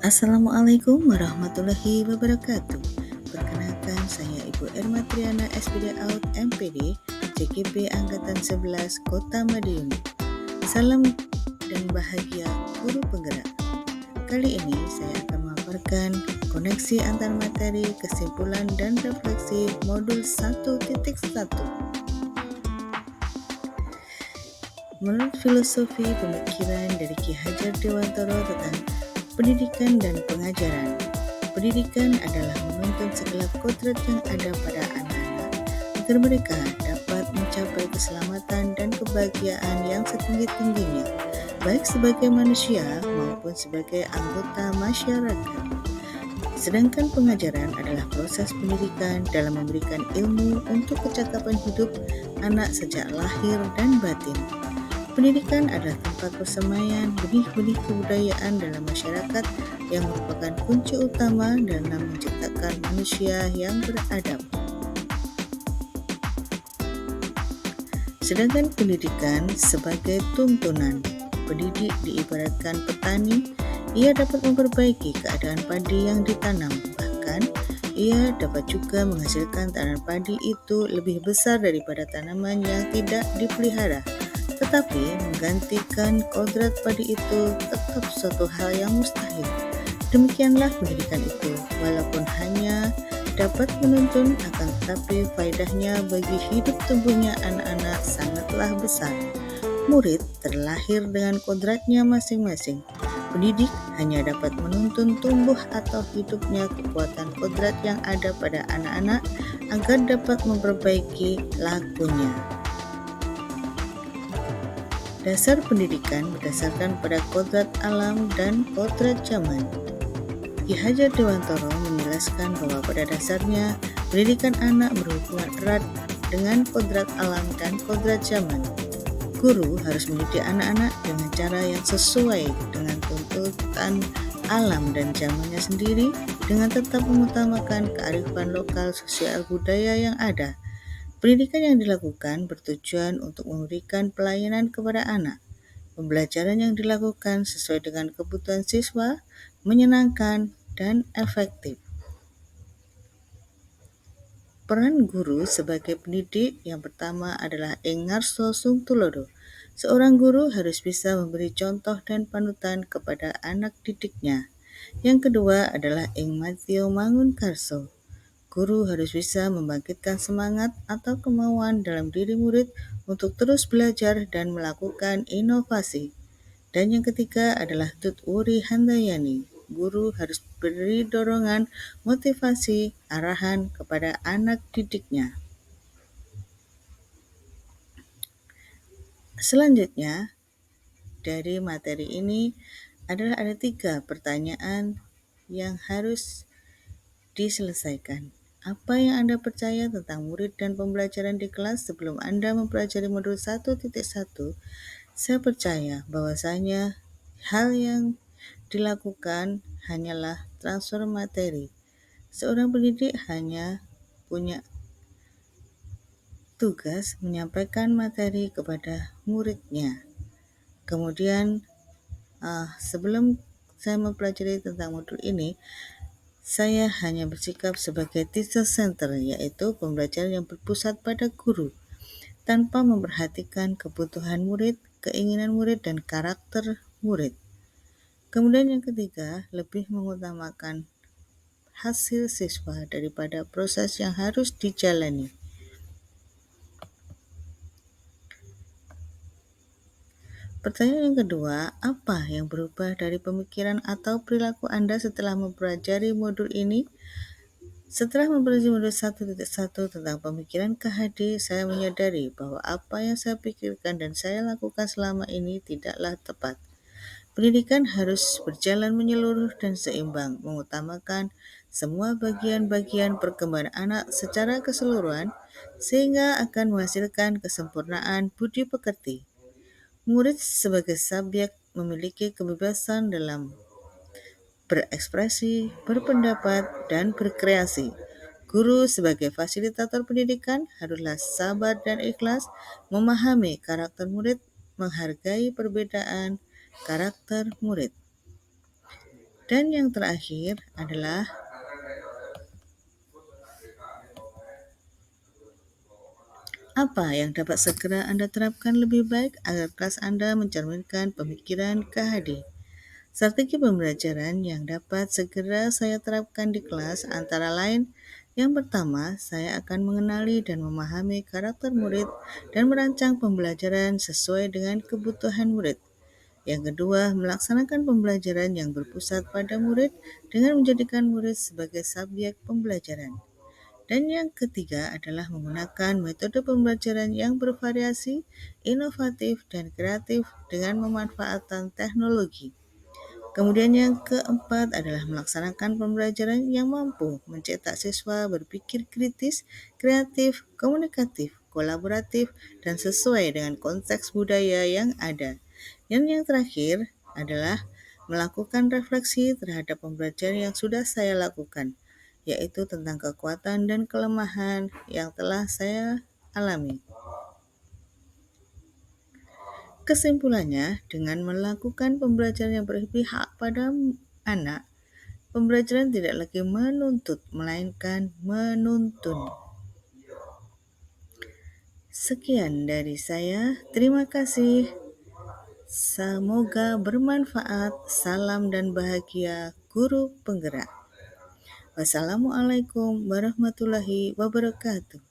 Assalamualaikum warahmatullahi wabarakatuh. Perkenalkan, saya Ibu Erma Triana SPD Out MPD CGP Angkatan 11 Kota Madiun. Salam dan bahagia guru penggerak. Kali ini saya akan memaparkan koneksi antar materi, kesimpulan dan refleksi modul 1.1. Menurut filosofi pemikiran dari Ki Hajar Dewantara tentang pendidikan dan pengajaran, pendidikan adalah menuntun segenap kodrat yang ada pada anak-anak agar mereka dapat mencapai keselamatan dan kebahagiaan yang setinggi-tingginya, baik sebagai manusia maupun sebagai anggota masyarakat. Sedangkan pengajaran adalah proses pendidikan dalam memberikan ilmu untuk kecakapan hidup anak sejak lahir dan batin. Pendidikan adalah tempat persemaian benih-benih kebudayaan dalam masyarakat yang merupakan kunci utama dalam menciptakan manusia yang beradab. Sedangkan pendidikan sebagai tuntunan, pendidik diibaratkan petani, ia dapat memperbaiki keadaan padi yang ditanam, bahkan ia dapat juga menghasilkan tanaman padi itu lebih besar daripada tanaman yang tidak dipelihara. Tetapi menggantikan kodrat padi itu tetap suatu hal yang mustahil. Demikianlah pendidikan itu, walaupun hanya dapat menuntun, akan tetapi faedahnya bagi hidup tumbuhnya anak-anak sangatlah besar. Murid terlahir dengan kodratnya masing-masing. Pendidik hanya dapat menuntun tumbuh atau hidupnya kekuatan kodrat yang ada pada anak-anak agar dapat memperbaiki lakunya. Dasar pendidikan berdasarkan pada kodrat alam dan kodrat zaman. Ki Hajar Dewantara menjelaskan bahwa pada dasarnya pendidikan anak berhubungan erat dengan kodrat alam dan kodrat zaman. Guru harus mendidik anak-anak dengan cara yang sesuai dengan tuntutan alam dan zamannya sendiri, dengan tetap mengutamakan kearifan lokal sosial budaya yang ada. Pendidikan yang dilakukan bertujuan untuk memberikan pelayanan kepada anak. Pembelajaran yang dilakukan sesuai dengan kebutuhan siswa, menyenangkan, dan efektif. Peran guru sebagai pendidik yang pertama adalah ing ngarsa sung tulodo. Seorang guru harus bisa memberi contoh dan panutan kepada anak didiknya. Yang kedua adalah ing madya mangun karso. Guru harus bisa membangkitkan semangat atau kemauan dalam diri murid untuk terus belajar dan melakukan inovasi. Dan yang ketiga adalah tut uri handayani. Guru harus beri dorongan, motivasi, arahan kepada anak didiknya. Selanjutnya, dari materi ini adalah ada 3 pertanyaan yang harus diselesaikan. Apa yang Anda percaya tentang murid dan pembelajaran di kelas sebelum Anda mempelajari modul 1.1? Saya percaya bahwasanya hal yang dilakukan hanyalah transfer materi. Seorang pendidik hanya punya tugas menyampaikan materi kepada muridnya. Kemudian sebelum saya mempelajari tentang modul ini, saya hanya bersikap sebagai teacher center, yaitu pembelajaran yang berpusat pada guru, tanpa memperhatikan kebutuhan murid, keinginan murid, dan karakter murid. Kemudian yang ketiga, lebih mengutamakan hasil siswa daripada proses yang harus dijalani. Pertanyaan yang kedua, apa yang berubah dari pemikiran atau perilaku Anda setelah mempelajari modul ini? Setelah mempelajari modul 1.1 tentang pemikiran KHD, saya menyadari bahwa apa yang saya pikirkan dan saya lakukan selama ini tidaklah tepat. Pendidikan harus berjalan menyeluruh dan seimbang, mengutamakan semua bagian-bagian perkembangan anak secara keseluruhan, sehingga akan menghasilkan kesempurnaan budi pekerti. Murid sebagai subjek memiliki kebebasan dalam berekspresi, berpendapat, dan berkreasi. Guru sebagai fasilitator pendidikan haruslah sabar dan ikhlas, memahami karakter murid, menghargai perbedaan karakter murid. Dan yang terakhir adalah apa yang dapat segera Anda terapkan lebih baik agar kelas Anda mencerminkan pemikiran KHD. Strategi pembelajaran yang dapat segera saya terapkan di kelas antara lain, yang pertama, saya akan mengenali dan memahami karakter murid dan merancang pembelajaran sesuai dengan kebutuhan murid. Yang kedua, melaksanakan pembelajaran yang berpusat pada murid dengan menjadikan murid sebagai subjek pembelajaran. Dan yang ketiga adalah menggunakan metode pembelajaran yang bervariasi, inovatif, dan kreatif dengan memanfaatkan teknologi. Kemudian yang keempat adalah melaksanakan pembelajaran yang mampu mencetak siswa berpikir kritis, kreatif, komunikatif, kolaboratif, dan sesuai dengan konteks budaya yang ada. Dan yang terakhir adalah melakukan refleksi terhadap pembelajaran yang sudah saya lakukan, yaitu tentang kekuatan dan kelemahan yang telah saya alami. Kesimpulannya, dengan melakukan pembelajaran yang berpihak pada anak, pembelajaran tidak lagi menuntut, melainkan menuntun. Sekian dari saya. Terima kasih. Semoga bermanfaat. Salam dan bahagia, guru penggerak. Wassalamualaikum warahmatullahi wabarakatuh.